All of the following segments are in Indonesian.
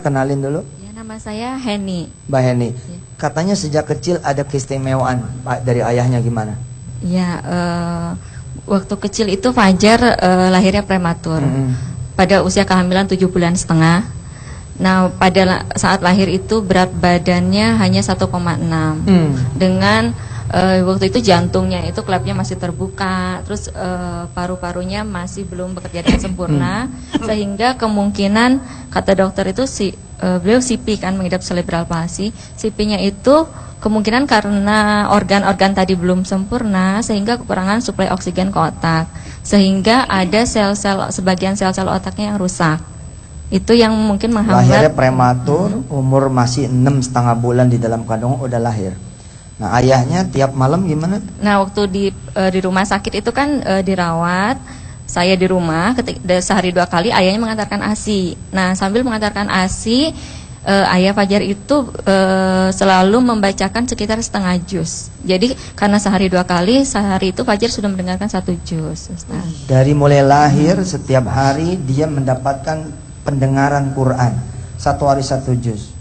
kenalin dulu. Ya, nama saya Heni. Mbak Heni. Ya. Katanya sejak kecil ada keistimewaan dari ayahnya gimana? Ya, waktu kecil itu Fajar lahirnya prematur. Pada usia kehamilan 7 bulan setengah. Nah, pada saat lahir itu berat badannya hanya 1,6. Dengan waktu itu jantungnya itu klepnya masih terbuka, terus paru-parunya masih belum bekerja dengan sempurna, sehingga kemungkinan kata dokter itu beliau CP kan, mengidap cerebral palsy. CP-nya itu kemungkinan karena organ-organ tadi belum sempurna sehingga kekurangan suplai oksigen ke otak, sehingga ada sebagian sel-sel otaknya yang rusak. Itu yang mungkin menghambat. Lahirnya prematur, umur masih 6,5 bulan di dalam kandungan udah lahir. Nah, ayahnya tiap malam gimana? Nah, waktu di rumah sakit itu kan dirawat, saya di rumah sehari 2 kali, ayahnya mengantarkan ASI. Nah, sambil mengantarkan ASI, ayah Fajar itu selalu membacakan sekitar setengah juz. Jadi karena sehari 2 kali, sehari itu Fajar sudah mendengarkan 1 juz. Dari mulai lahir setiap hari dia mendapatkan pendengaran Quran, 1 hari 1 juz.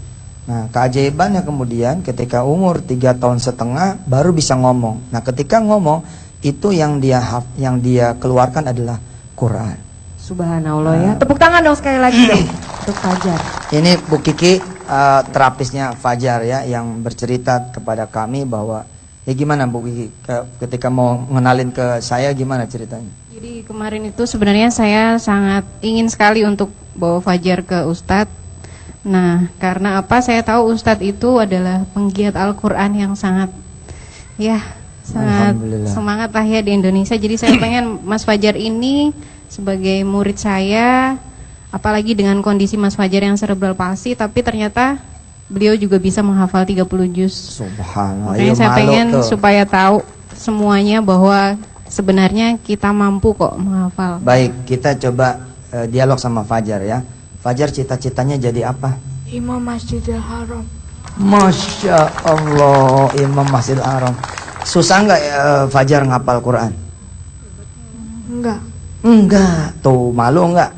Nah, keajaibannya kemudian ketika umur 3,5 tahun baru bisa ngomong. Nah, ketika ngomong itu yang dia keluarkan adalah Quran. Subhanallah ya. Tepuk tangan dong sekali lagi dong untuk Fajar. Ini Bu Kiki terapisnya Fajar ya, yang bercerita kepada kami bahwa ya gimana Bu Kiki ketika mau ngenalin ke saya, gimana ceritanya? Jadi kemarin itu sebenarnya saya sangat ingin sekali untuk bawa Fajar ke Ustadz. Nah, karena apa? Saya tahu Ustadz itu adalah penggiat Al-Quran yang sangat semangat lah ya di Indonesia. Jadi saya pengen Mas Fajar ini sebagai murid saya, apalagi dengan kondisi Mas Fajar yang cerebral palsy, tapi ternyata beliau juga bisa menghafal 30 juz. Subhanallah. Makanya saya pengen supaya tahu semuanya bahwa sebenarnya kita mampu kok menghafal. Baik, kita coba dialog sama Fajar ya. Fajar cita-citanya jadi apa? Imam Masjidil Haram. Masya Allah, Imam Masjidil Haram. Susah nggak Fajar ngapal Quran? Enggak. Enggak, tuh malu enggak?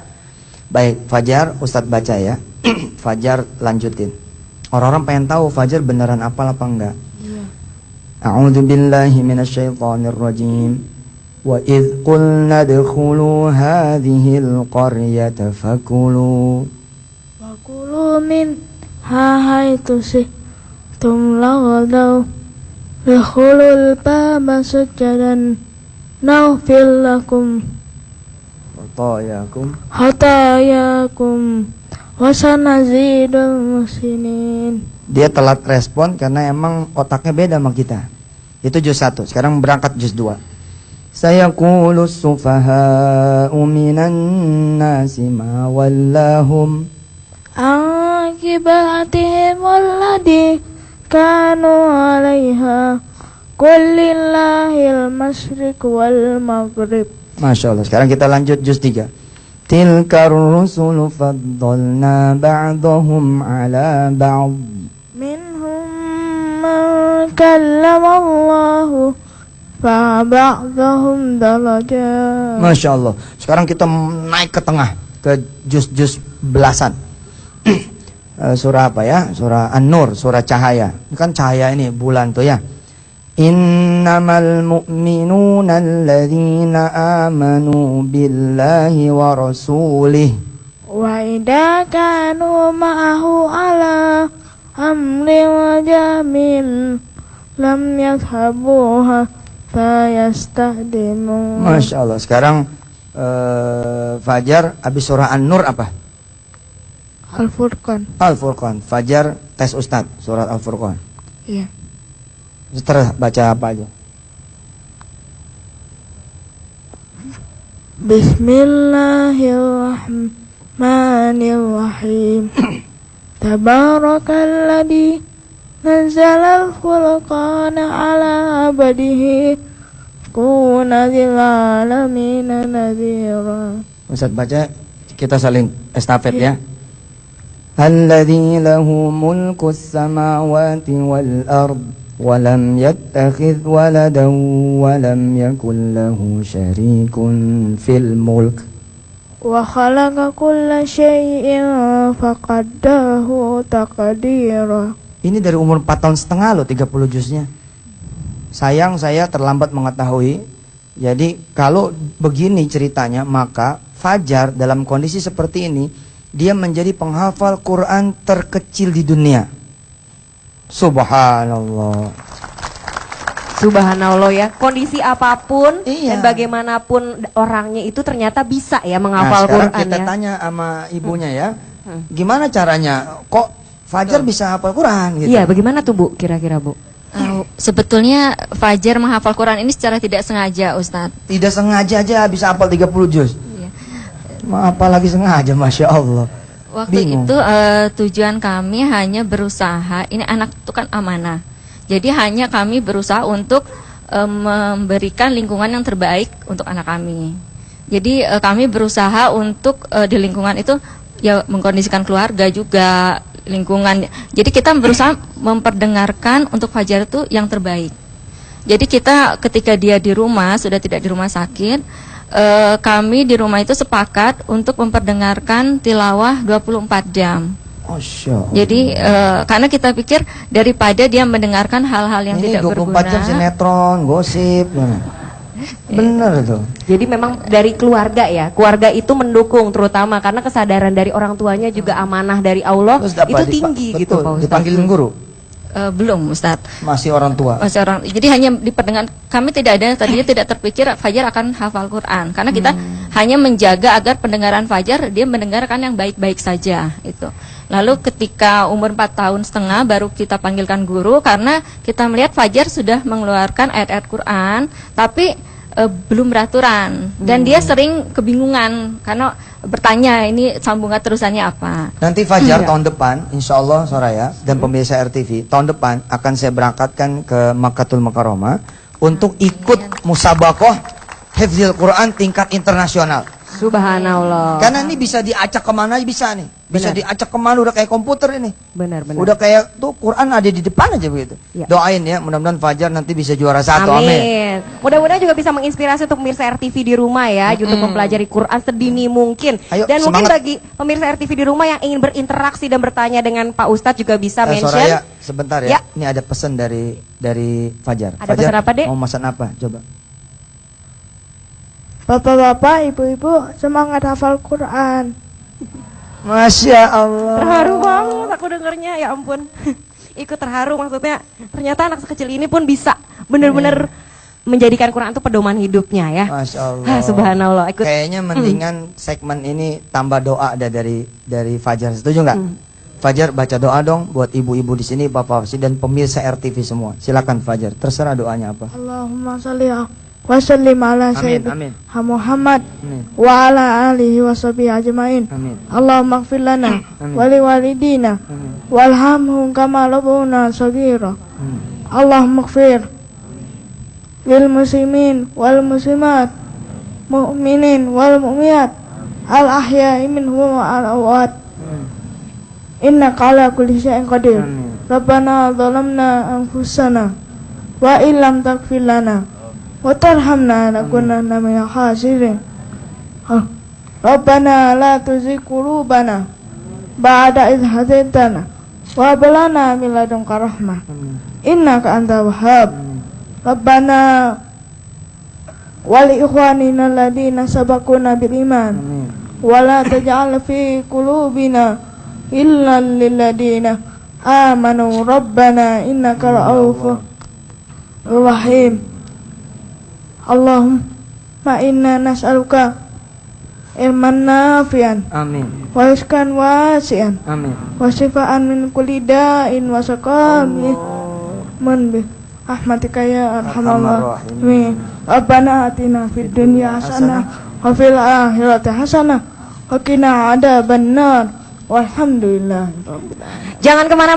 Baik, Fajar, Ustadz baca ya. Fajar lanjutin. Orang-orang pengen tahu Fajar beneran apal apa enggak? Iya. A'udzu billahi minasyaitonir rajim. Wa idh qulna dkhulu hadhil qaryata fakulu min haitsu si'tum laghadaw dkhulul baba sujadan naghfir lakum hatayakum wa sanazidul muhsinin. Dia telat respon karena emang otaknya beda sama kita. Itu juz 1. Sekarang berangkat juz 2. Sayaqulu as-sufaha'u minan nasi ma wallahum akibatihim alladhi kanu 'alaiha qul lillahil masyriq wal maghrib. Masya Allah. Sekarang kita lanjut juz 3. Tilkar rusulu faddalna ba'dahum 'ala ba'd minhum man kallama Allahu Fa'ba'dahum darajat. Masya Allah. Sekarang kita naik ke tengah, ke juz-juz belasan. Surah apa ya? Surah An-Nur, surah cahaya. Ini kan cahaya ini, bulan tuh ya. Innamal mu'minuna alladzina amanu billahi wa rasulih wa idza kanu ma'ahu ala amrin jamin lam yadhhabuha Masya Allah. Sekarang Fajar habis surah An-Nur apa? Al-Furqan. Al-Furqan. Fajar tes Ustadz surat Al-Furqan. Iya. Terus baca apa aja? Bismillahirrahmanirrahim. Tabarakalladzi nazzalal furqana ala abadihi kuna lil alamin nadhira. Ustaz baca, kita saling estafet ya. Alladzi lahu mulkus samawati wal ard wa lam yattakhidh waladan wa lam yakul lahu syarikun fil mulk Wa khalaqa kulla syai'in faqaddahu taqdira. Ini dari umur 4 tahun setengah loh 30 juznya. Sayang saya terlambat mengetahui. Jadi kalau begini ceritanya, maka Fajar dalam kondisi seperti ini, dia menjadi penghafal Quran terkecil di dunia. Subhanallah. Subhanallah ya. Kondisi apapun Iya. dan bagaimanapun orangnya itu ternyata bisa ya menghafal sekarang Quran kita ya. tanya sama ibunya ya. Gimana caranya? Kok Fajar bisa hafal Quran gitu? Iya, bagaimana tuh Bu kira-kira Bu? Sebetulnya Fajar menghafal Quran ini secara tidak sengaja, Ustadz. Tidak sengaja aja bisa hafal 30 juz. Iya. Apalagi sengaja, Masya Allah. Waktu Bingung. itu tujuan kami hanya berusaha, ini anak itu kan amanah. Jadi hanya kami berusaha untuk memberikan lingkungan yang terbaik untuk anak kami. Jadi kami berusaha untuk di lingkungan itu ya mengkondisikan keluarga juga, lingkungan. Jadi kita berusaha memperdengarkan untuk Fajar itu yang terbaik. Jadi kita ketika dia di rumah, sudah tidak di rumah sakit, kami di rumah itu sepakat untuk memperdengarkan tilawah 24 jam. Jadi karena kita pikir daripada dia mendengarkan hal-hal yang ini tidak 24 berguna. jam sinetron, gosip. Bener tuh. Jadi memang dari keluarga ya. Keluarga itu mendukung terutama karena kesadaran dari orang tuanya juga amanah dari Allah Terus apa, itu tinggi betul, gitu Pak Ustadz. dipanggilin guru? Belum, Ustadz. Masih orang tua. Masih orang. Jadi hanya diperdengar. Kami tidak ada tadinya tidak terpikir Fajar akan hafal Quran karena kita hanya menjaga agar pendengaran Fajar dia mendengarkan yang baik-baik saja itu. Lalu ketika umur 4 tahun setengah baru kita panggilkan guru karena kita melihat Fajar sudah mengeluarkan ayat-ayat Quran tapi belum beraturan dan dia sering kebingungan karena bertanya ini sambungan terusannya apa. Nanti Fajar tahun depan, insya Allah Soraya dan pemirsa RTV, tahun depan akan saya berangkatkan ke Makkatul Mukarramah untuk ikut musabakoh Hifdzil Quran tingkat internasional. Subhanallah. Karena ini bisa diacak kemana bisa nih. Bisa Benar. diacak kemana, udah kayak komputer ini. Benar-benar. Udah kayak tuh Quran ada di depan aja begitu. Ya. Doain ya, mudah-mudahan Fajar nanti bisa juara 1. Amin. Amin. Mudah-mudahan juga bisa menginspirasi untuk pemirsa RTV di rumah ya, untuk mempelajari Quran sedini mungkin. Ayo, Dan mungkin semangat. bagi pemirsa RTV di rumah yang ingin berinteraksi dan bertanya dengan Pak Ustadz juga bisa mention. Soraya, sebentar Ya. ya. Ini ada pesan dari Fajar. Ada Fajar, pesan apa, Dek? mau pesan apa? Coba. Bapak-bapak, ibu-ibu, semangat hafal Quran. Masya Allah. Terharu banget aku dengernya, ya ampun. Ikut terharu maksudnya. Ternyata anak sekecil ini pun bisa benar-benar menjadikan Quran itu pedoman hidupnya ya. Masya Allah. Subhanallah. Ikut. Kayaknya mendingan segmen ini tambah doa ada dari Fajar. Setuju nggak? Fajar baca doa dong buat ibu-ibu di sini, bapak dan pemirsa RTV semua. Silakan Fajar. Terserah doanya apa. Allahumma sholli wa sallim ala Amin, sayyidina amin. Muhammad Amin. wa ala alihi wa sahbihi ajmain. Amin. Allahumma ighfir lana Amin. wa liwalidina Amin. walhamhum kama rabbuna shaghira. Amin. Allahumma ighfir lil muslimin wal muslimat, mu'minin wal mu'minat, al ahya'i minhum wa al amwat. Innaka ala kulli syai'in qadir. Amin. Rabbana zalamna anfusana wa illam taghfir lana wa tarhamna lakunanna minal khasirin. Rabbana la tuzigh qulubana ba'da idh hadaitana wa hab lana min ladunka rahmah innaka antal wahhab. Rabbana wa li ikhwanina alladhina sabaquna bil iman wa la taj'al fi qulubina illa lil ladina amanu rabbana innaka ra'ufur rahim. Allahumma inna nas'aluka ilman nafi'an Amin. wa rizqan wasi'an Amin. wa shifaan min kulli da'in wa saqamin bi rahmatika ya arhamar rahimin. Rabbana atina fid dunya hasanah wa fil akhirati hasanah wa qina adzabannar. Walhamdulillah. Jangan kemana-mana.